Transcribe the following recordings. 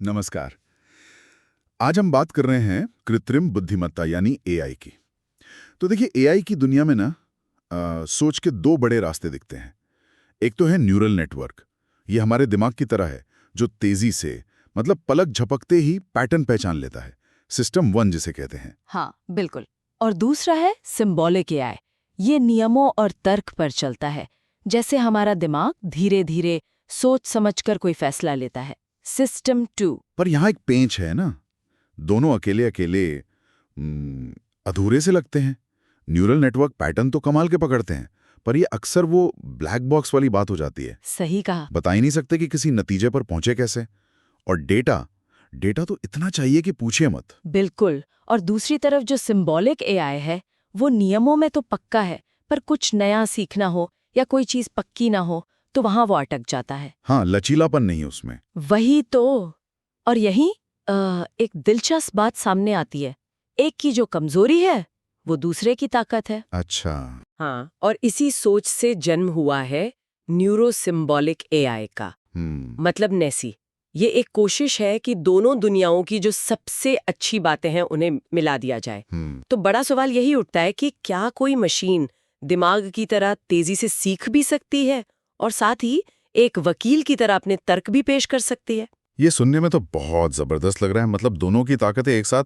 नमस्कार। आज हम बात कर रहे हैं कृत्रिम बुद्धिमत्ता यानी एआई की। तो देखिए एआई की दुनिया में ना सोच के दो बड़े रास्ते दिखते हैं। एक तो है न्यूरल नेटवर्क। ये हमारे दिमाग की तरह है जो तेजी से मतलब पलक झपकते ही पैटर्न पहचान लेता है। सिस्टम वन जिसे कहते हैं। हाँ, बिल्कुल। और दूसरा है सिंबॉलिक एआई। ये नियमों और तर्क पर चलता है, जैसे हमारा दिमाग धीरे धीरे सोच समझकर कोई फैसला लेता है। सिस्टम 2। पर यहाँ एक पेंच है ना, दोनों अकेले अकेले अधूरे से लगते हैं। न्यूरल नेटवर्क पैटर्न तो कमाल के पकड़ते हैं, पर ये अक्सर वो ब्लैक बॉक्स वाली बात हो जाती है। सही कहा। बता ही नहीं सकते कि किसी नतीजे पर पहुंचे कैसे। और डेटा डेटा तो इतना चाहिए कि पूछिए मत। बिल्कुल। और दूसरी तरफ जो सिंबॉलिक एआई है, वो नियमों में तो पक्का है, पर कुछ नया सीखना हो या कोई चीज पक्की ना हो तो वहां वो अटक जाता है। हाँ, लचीलापन नहीं उसमें। वही तो। और यही एक दिलचस्प बात सामने आती है। एक की जो कमजोरी है, वो दूसरे की ताकत है। अच्छा। हाँ, और इसी सोच से जन्म हुआ है न्यूरो सिंबॉलिक एआई का, मतलब नेसी। ये एक कोशिश है कि दोनों दुनियाओं की जो सबसे अच्छी बातें हैं उन्हें मिला दिया जाए। तो बड़ा सवाल यही उठता है कि क्या कोई मशीन दिमाग की तरह तेजी से सीख भी सकती है और साथ ही एक वकील की तरह अपने तर्क भी पेश कर सकती है? ये सुनने में तो बहुत जबरदस्त लग रहा है, मतलब दोनों की ताकतें एक साथ।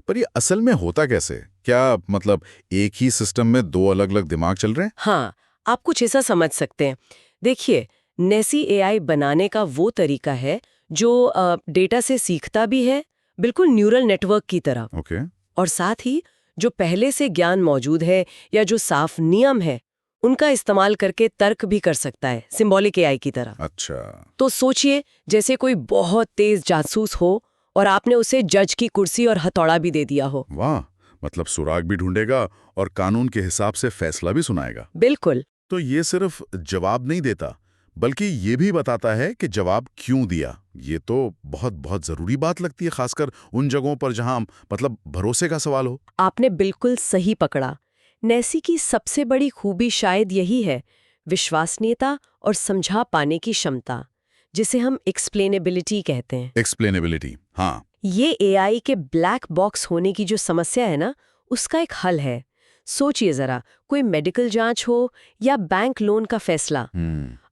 पर ये असल में होता कैसे? क्या मतलब एक ही सिस्टम में दो अलग अलग दिमाग चल रहे हैं? हाँ, आप कुछ ऐसा समझ सकते हैं। देखिए, नेसी एआई बनाने का वो तरीका है जो डेटा से सीखता भी है, बिल्कुल न्यूरल नेटवर्क की तरह, ओके। और साथ ही जो पहले से ज्ञान मौजूद है या जो साफ नियम है उनका इस्तेमाल करके तर्क भी कर सकता है, सिंबॉलिक एआई की तरह। अच्छा। तो सोचिए, जैसे कोई बहुत तेज जासूस हो और आपने उसे जज की कुर्सी और हथौड़ा भी दे दिया हो। वाह, मतलब सुराग भी ढूंढेगा और कानून के हिसाब से फैसला भी सुनाएगा। बिल्कुल। तो ये सिर्फ जवाब नहीं देता, बल्कि ये भी बताता है कि जवाब क्यों दिया। ये तो बहुत बहुत जरूरी बात लगती है, खासकर उन जगहों पर जहां मतलब भरोसे का सवाल हो। आपने बिल्कुल सही पकड़ा। नेसी की सबसे बड़ी खूबी शायद यही है, विश्वसनीयता और समझा पाने की क्षमता, जिसे हम एक्सप्लेनेबिलिटी कहते हैं। एक्सप्लेनेबिलिटी, हाँ। ये एआई के ब्लैक बॉक्स होने की जो समस्या है ना, उसका एक हल है। सोचिए जरा, कोई मेडिकल जांच हो या बैंक लोन का फैसला,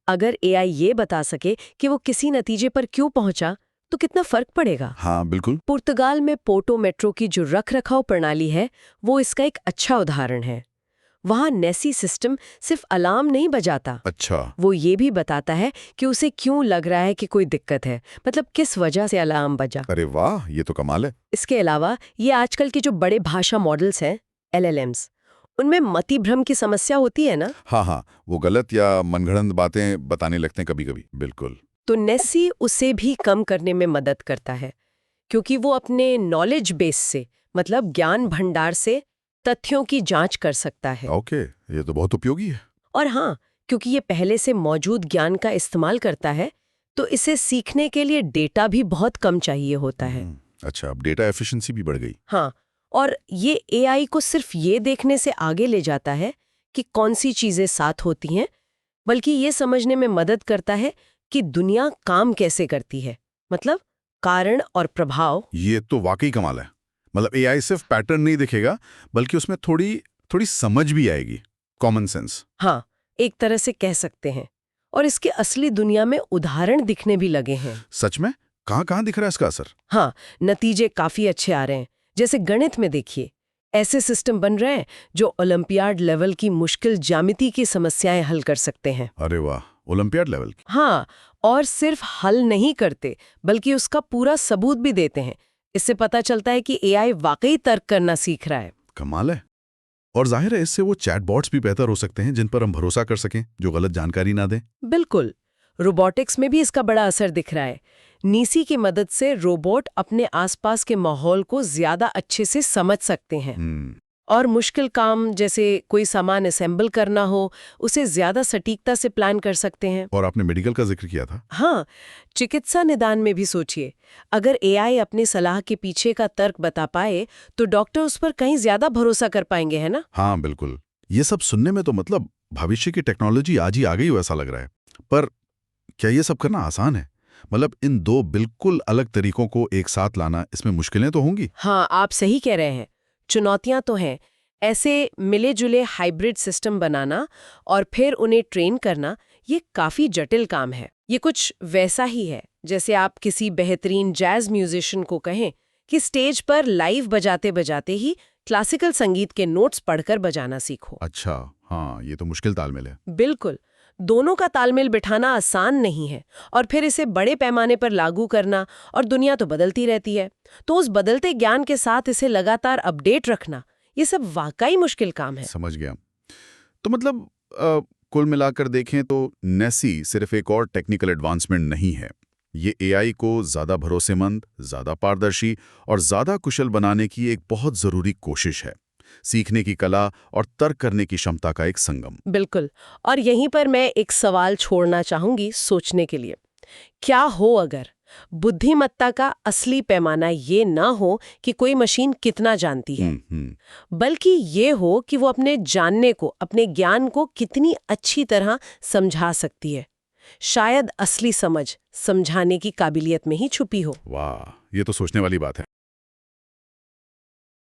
अगर एआई ये बता सके कि वो किसी नतीजे पर क्यों पहुंचा, तो कितना फर्क पड़ेगा। हाँ बिल्कुल। पुर्तगाल में पोर्टो मेट्रो की जो रख-रखाव प्रणाली है, वो इसका एक अच्छा उदाहरण है। वहां नेसी सिस्टम सिर्फ अलार्म नहीं बजाता, अच्छा। वो ये भी बताता है कि उसे क्यों लग रहा है कि कोई दिक्कत है, मतलब किस वजह से अलार्म बजा। अरे वाह, ये तो कमाल है। इसके अलावा ये आजकल के जो बड़े भाषा मॉडल्स हैं, एलएलएम्स, उनमें मति भ्रम की समस्या होती है ना, हाँ हाँ, वो गलत या मनगढ़ंत बातें बताने लगते हैं कभी कभी। बिल्कुल। तो नेसी उसे भी कम करने में मदद करता है, क्योंकि वो अपने नॉलेज बेस से, मतलब ज्ञान भंडार से तथ्यों की जांच कर सकता है। ओके, ये तो बहुत उपयोगी है। और हाँ, क्योंकि ये पहले से मौजूद ज्ञान का इस्तेमाल करता है, तो इसे सीखने के लिए डेटा भी बहुत कम चाहिए होता है। अच्छा, अब डेटा एफिशिएंसी भी बढ़ गई। हाँ, और ये एआई को सिर्फ ये देखने से आगे ले जाता है कि कौन सी चीजें साथ होती हैं, बल्कि ये समझने में मदद करता है कि दुनिया काम कैसे करती है, मतलब कारण और प्रभाव। ये तो वाकई कमाल है। मतलब एआई सिर्फ पैटर्न नहीं दिखेगा, बल्कि उसमें थोड़ी थोड़ी समझ भी आएगी, कॉमन सेंस। हाँ, एक तरह से कह सकते हैं। और इसके असली दुनिया में उदाहरण दिखने भी लगे हैं। सच में? कहाँ दिख रहा है इसका असर? हाँ, नतीजे काफी अच्छे आ रहे हैं। जैसे गणित में देखिए, ऐसे सिस्टम बन रहे हैं जो ओलंपियाड लेवल की मुश्किल ज्यामिति की समस्याएं हल कर सकते हैं। अरे वाह, ओलंपियाड लेवल की। हाँ, और सिर्फ हल नहीं करते, बल्कि उसका पूरा सबूत भी देते हैं। इससे पता चलता है कि एआई वाकई तर्क करना सीख रहा है। कमाल है। और जाहिर है इससे वो चैटबॉट्स भी बेहतर हो सकते हैं, जिन पर हम भरोसा कर सकें, जो गलत जानकारी ना दें। बिल्कुल। रोबोटिक्स में भी इसका बड़ा असर दिख रहा है। नीसी की मदद से रोबोट अपने आसपास के माहौल को ज्यादा अच्छे से समझ सकते हैं, और मुश्किल काम जैसे कोई सामान असेंबल करना हो, उसे ज्यादा सटीकता से प्लान कर सकते हैं। और आपने मेडिकल का जिक्र किया था। हाँ, चिकित्सा निदान में भी सोचिए, अगर एआई अपनी सलाह के पीछे का तर्क बता पाए तो डॉक्टर उस पर कहीं ज्यादा भरोसा कर पाएंगे, है ना? हाँ बिल्कुल। ये सब सुनने में तो मतलब भविष्य की टेक्नोलॉजी आज ही आ गई वैसा लग रहा है। पर क्या ये सब करना आसान है? मतलब इन दो बिल्कुल अलग तरीकों को एक साथ लाना, इसमें मुश्किलें तो होंगी। हाँ, आप सही कह रहे हैं। चुनौतियां तो हैं। ऐसे मिले जुले हाइब्रिड सिस्टम बनाना और फिर उन्हें ट्रेन करना, ये काफी जटिल काम है। ये कुछ वैसा ही है जैसे आप किसी बेहतरीन जैज म्यूजिशियन को कहें कि स्टेज पर लाइव बजाते बजाते ही क्लासिकल संगीत के नोट्स पढ़कर बजाना सीखो। अच्छा, हाँ, ये तो मुश्किल तालमेल है। बिल्कुल, दोनों का तालमेल बिठाना आसान नहीं है, और फिर इसे बड़े पैमाने पर लागू करना, और दुनिया तो बदलती रहती है, तो उस बदलते ज्ञान के साथ इसे लगातार अपडेट रखना, ये सब वाकई मुश्किल काम है। समझ गया। तो मतलब कुल मिलाकर देखें तो नेसी सिर्फ एक और टेक्निकल एडवांसमेंट नहीं है। ये एआई को ज़्यादा भरोसेमंद, ज़्यादा पारदर्शी और ज़्यादा कुशल बनाने की एक बहुत ज़रूरी कोशिश है। सीखने की कला और तर्क करने की क्षमता का एक संगम। बिल्कुल। और यहीं पर मैं एक सवाल छोड़ना चाहूंगी सोचने के लिए। क्या हो अगर बुद्धिमत्ता का असली पैमाना ये ना हो कि कोई मशीन कितना जानती है, बल्कि ये हो कि वो अपने जानने को, अपने ज्ञान को कितनी अच्छी तरह समझा सकती है। शायद असली समझ समझाने की काबिलियत में ही छुपी हो। वाह, ये तो सोचने वाली बात है।